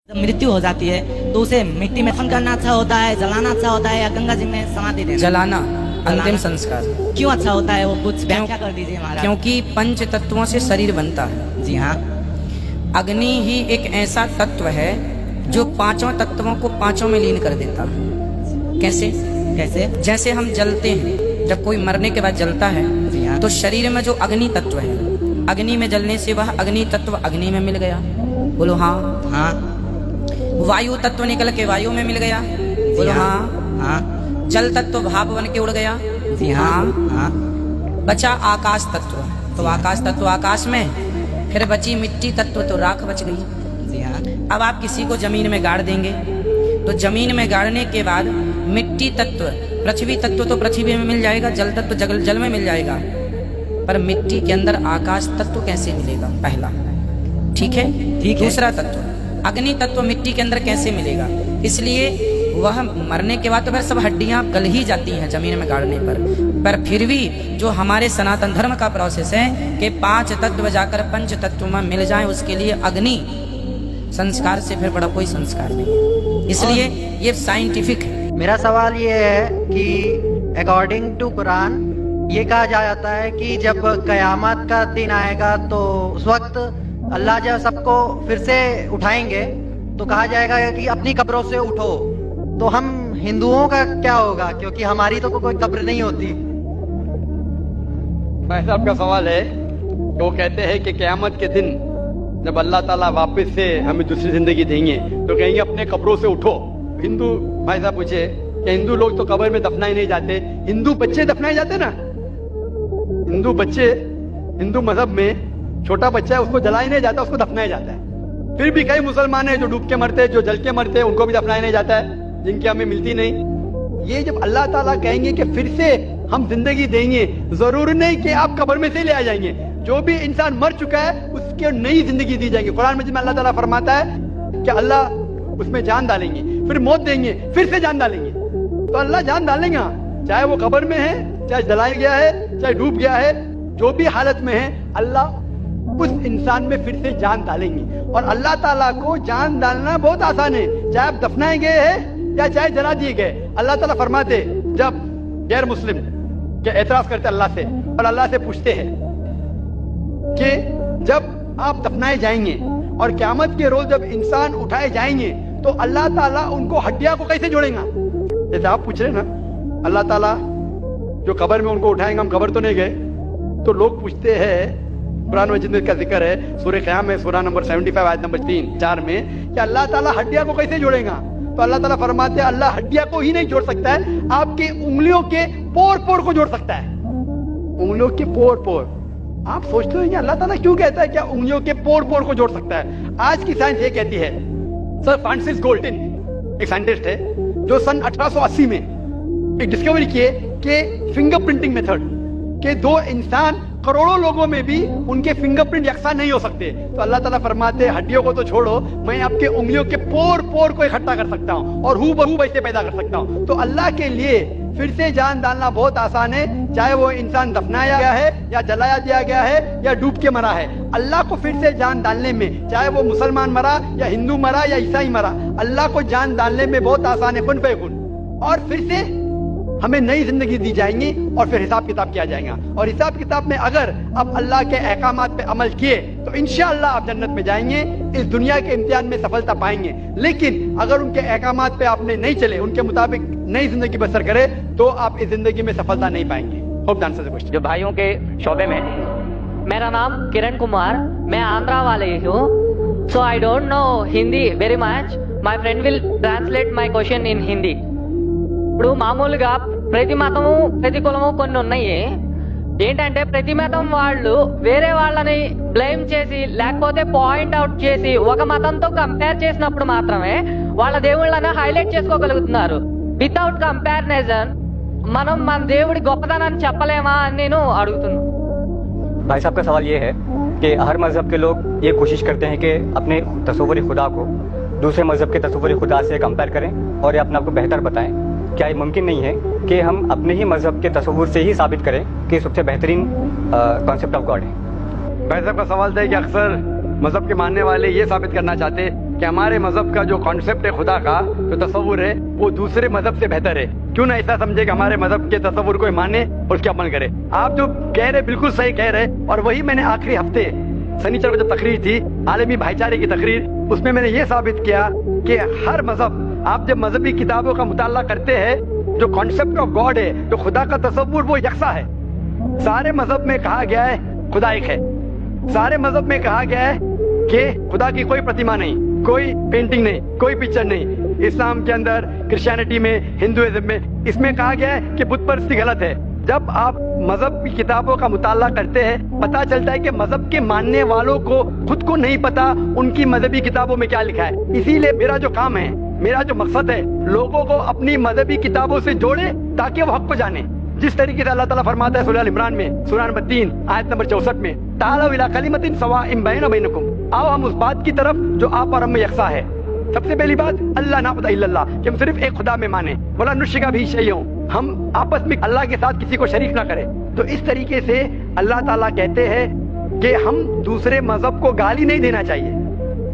जब मृत्यु हो जाती है तो उसे मिट्टी में दफन करना अच्छा होता है, जलाना अच्छा होता है या गंगा जी में समाधि देना? जलाना, अंतिम संस्कार। क्यों अच्छा होता है वो कुछ व्याख्या कर दीजिए हमारा। क्योंकि पंच तत्वों से शरीर बनता है। जी हाँ। अग्नि ही एक ऐसा तत्व है जो पांचों तत्वों को पांचों में लीन कर देता है। कैसे? कैसे? जैसे हम जलते हैं, जब कोई मरने के बाद जलता है जी हाँ। तो शरीर में जो अग्नि तत्व है, अग्नि में जलने से वह अग्नि तत्व अग्नि में मिल गया। बोलो हाँ। हाँ। वायु तत्व निकल के वायु में मिल गया। बोलो हाँ। हाँ। जल तत्व भाप बन के उड़ गया। जी हाँ। हाँ। बचा आकाश तत्व, तो आकाश तत्व आकाश में, फिर बची मिट्टी तत्व तो राख बच गई। जी हाँ। अब आप किसी को जमीन में गाड़ देंगे तो जमीन में गाड़ने के बाद मिट्टी तत्व, पृथ्वी तत्व तो पृथ्वी में मिल जाएगा, जल तत्व जल में मिल जाएगा, पर मिट्टी के अंदर आकाश तत्व कैसे मिलेगा? पहला, ठीक है। ठीक है। दूसरा तत्व अग्नि तत्व मिट्टी के अंदर कैसे मिलेगा? इसलिए वह मरने के बाद तो फिर सब हड्डियां गल ही जाती हैं जमीन में गाड़ने पर फिर भी जो हमारे सनातन धर्म का प्रोसेस है कि पांच तत्व जाकर पंच तत्व में मिल जाए, उसके लिए अग्नि संस्कार से फिर बड़ा कोई संस्कार नहीं। इसलिए ये साइंटिफिक है। मेरा सवाल ये है कि अकॉर्डिंग टू कुरान ये कहा जाता है कि जब कयामत का दिन आएगा तो उस वक्त अल्लाह जब सबको फिर से उठाएंगे तो कहा जाएगा कि अपनी कब्रों से उठो। तो हम हिंदुओं का क्या होगा, क्योंकि हमारी तो कोई कब्र नहीं होती। भाई साहब का सवाल है कि वो कहते हैं कि क़यामत के दिन जब अल्लाह ताला वापस से हमें दूसरी जिंदगी देंगे तो कहेंगे अपने कब्रों से उठो। हिंदू भाई साहब पूछे कि हिंदू लोग तो कब्र में दफनाए नहीं जाते, हिंदू बच्चे दफनाए जाते ना। हिंदू बच्चे, हिंदू मजहब में छोटा बच्चा है उसको जलाया नहीं जाता, उसको दफनाया जाता है। फिर भी कई मुसलमान हैं जो डूब के मरते हैं, जो जल के मरते हैं, उनको भी दफनाया नहीं जाता है, जिनकी हमें मिलती नहीं। ये जब अल्लाह ताला कहेंगे कि फिर से हम जिंदगी देंगे, जरूर नहीं कि आप कब्र में से ले आ जाएंगे। जो भी इंसान मर चुका है उसके नई जिंदगी दी जाएगी। कुरान मजीद में अल्लाह ताला फरमाता है कि अल्लाह उसमें जान डालेंगे, फिर मौत देंगे, फिर से जान डालेंगे। तो अल्लाह जान डालेंगे, चाहे वो कब्र में है, चाहे जलाया गया है, चाहे डूब गया है, जो भी हालत में है अल्लाह उस इंसान में फिर से जान डालेंगे। और अल्लाह ताला को जान डालना बहुत आसान है, चाहे आप दफनाए गए हैं या चाहे जला दिए गए। अल्लाह ताला फरमाते जब गैर मुस्लिम के एतराज करते अल्लाह से और अल्लाह से पूछते हैं कि जब आप दफनाए जाएंगे और क़यामत के रोज जब इंसान उठाए जाएंगे तो अल्लाह ताला उनको हड्डियां को कैसे जोड़ेगा? जैसे आप पूछ रहे ना, अल्लाह ताला जो कब्र में उनको उठाएंगे, हम कब्र तो नहीं गए, तो लोग पूछते हैं, कुरान मजीद में का जिक्र है सूरह क़याम में सूरह नंबर 75 आयत नंबर 3-4 में कि अल्लाह ताला हड्डियां को कैसे जोड़ेगा? तो अल्लाह ताला फरमाते हैं अल्लाह हड्डियां को ही नहीं जोड़ सकता है, आपके उंगलियों के पोर पोर को जोड़ सकता है। उंगलियों के पोर पोर। आप सोचते हो अल्लाह ताला क्यों कहता है क्या उंगलियों के पोर पोर को जोड़ सकता है? आज की साइंस ये कहती है, सर फ्रांसिस गोल्टन एक साइंटिस्ट है जो सन 1880 में एक डिस्कवरी किए कि फिंगर प्रिंटिंग मेथड के दो इंसान करोड़ों लोगों में भी उनके फिंगरप्रिंट यकसा नहीं हो सकते। तो अल्लाह ताला फरमाते हैं हड्डियों को तो छोड़ो, मैं आपके उंगलियों के पोर पोर को इकट्ठा कर सकता हूँ और हूबहू वैसे पैदा कर सकता हूँ। तो अल्लाह के लिए फिर से जान डालना बहुत आसान है, चाहे वो इंसान दफनाया गया है या जलाया दिया गया है या डूब के मरा है। अल्लाह को फिर से जान डालने में, चाहे वो मुसलमान मरा या हिंदू मरा या ईसाई मरा, अल्लाह को जान डालने में बहुत आसान है, कुन फयकुन। और फिर से हमें नई जिंदगी दी जाएंगी और फिर हिसाब किताब किया जाएगा। और हिसाब किताब में अगर आप अल्लाह के अहकामात पे अमल किए तो इंशाअल्लाह आप जन्नत में जाएंगे, इस दुनिया के इम्तिहान में सफलता पाएंगे। लेकिन अगर उनके अहकामात पे आपने नहीं चले, उनके मुताबिक नई जिंदगी बसर करे, तो आप इस जिंदगी में सफलता नहीं पाएंगे। Hope the answer the question. जो भाइयों के शोबे में, मेरा नाम किरण कुमार, मैं आंध्रा वाले हूँ। So I don't know Hindi very much, my friend will translate my question in Hindi. ఇప్పుడు మామూలుగా ప్రతి మతము ప్రతి కులము కొన్ని ఉన్నాయి. ఏంటంటే ప్రతి మతం వాళ్ళు వేరే వాళ్ళని బ్లేమ్ చేసి లేకపోతే పాయింట్ అవుట్ చేసి ఒక మతంతో కంపేర్ చేసినప్పుడు మాత్రమే వాళ్ళ దేవుళ్ళని హైలైట్ చేసుకోగలుగుతున్నారు. వితౌట్ కంపారిజన్ మనం మన దేవుడి గొప్పతనాన్ని చెప్పలేమా అని నేను అడుగుతున్నాను. भाई साहब का सवाल ये है कि हर मज़हब के लोग ये कोशिश करते हैं कि अपने तसव्वुर खुदा को दूसरे मज़हब के तसव्वुर खुदा से कंपेयर करें और ये अपने आप को बेहतर बताएं। क्या ये मुमकिन नहीं है कि हम अपने ही मज़हब के तसव्वुर से ही साबित करें कि सबसे बेहतरीन कॉन्सेप्ट ऑफ गॉड है? भाई साहब का सवाल था कि अक्सर मजहब के मानने वाले ये साबित करना चाहते कि हमारे मजहब का जो कॉन्सेप्ट है खुदा का, जो तस्वुर है, वो दूसरे मजहब से बेहतर है। क्यों ना ऐसा समझे कि हमारे मजहब के तस्वुर को माने और उसके अमल करे। आप जो कह रहे बिल्कुल सही कह रहे, और वही मैंने आखिरी हफ्ते शनिचर को जो तकरीर थी आलमी भाईचारे की तकरीर, उसमें मैंने ये साबित किया कि हर मजहब, आप जब मजहबी किताबों का मुताला करते हैं, जो कॉन्सेप्ट ऑफ गॉड है, जो खुदा का तस्वुर, वो यकसा है। सारे मजहब में कहा गया है खुदा एक है। सारे मजहब में कहा गया है कि खुदा की कोई प्रतिमा नहीं, कोई पेंटिंग नहीं, कोई पिक्चर नहीं। इस्लाम के अंदर, क्रिश्चियनिटी में, हिंदुइज्म में, इसमें कहा गया है कि बुत परस्ती गलत है। जब आप मजहब की किताबों का मुताला करते हैं, पता चलता है कि मजहब के मानने वालों को खुद को नहीं पता उनकी मजहबी किताबों में क्या लिखा है। इसीलिए मेरा जो काम है, मेरा जो मकसद है, लोगों को अपनी मजहबी किताबों से जोड़े ताकि वो हक को जाने। जिस तरीके से अल्लाह ताला फरमाता है सूरह अल इमरान में, सूरह नंबर 3 आयत नंबर 64 में, ताअलू इला कलिमतिन सवाइम बैना व बैनकुम, आओ हम उस बात की तरफ जो आप और हम में यकसा है। सबसे पहली बात, अल्लाह नाबुद इल्लल्लाह, कि हम सिर्फ एक खुदा में माने, वला नुश्रिका बिही शैय्यन, हम आपस में अल्लाह के साथ किसी को शरीक ना करें। तो इस तरीके से अल्लाह ताला कहते हैं कि हम दूसरे मजहब को गाली नहीं देना चाहिए,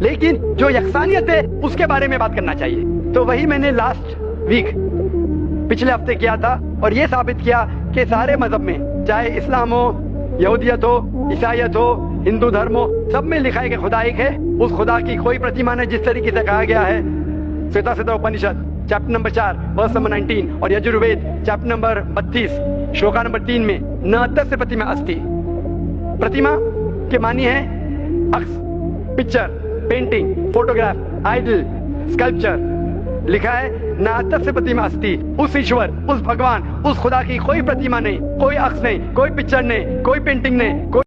लेकिन जो यकसानियत है उसके बारे में बात करना चाहिए। तो वही मैंने लास्ट वीक, पिछले हफ्ते किया था, और ये साबित किया कि सारे मजहब में, चाहे इस्लाम हो, यहूदियत हो, ईसाईयत हो, हिंदू धर्म हो, सब में लिखा है कि खुदा एक है। उस खुदा की कोई प्रतिमा नहीं, जिस तरीके से कहा गया है श्वेता उपनिषद चैप्टर नंबर 4 वर्स नंबर 19 और Yajurveda chapter number 32 shloka number 3 में, न तस्य प्रतिमा अस्ति। प्रतिमा के मानी है अक्स, picture, painting, photograph, idol, sculpture. लिखा है ना तस्य प्रतिमा अस्ति, उस ईश्वर, उस भगवान, उस खुदा की कोई प्रतिमा नहीं, कोई अक्स नहीं, कोई पिक्चर नहीं, कोई पेंटिंग नहीं, कोई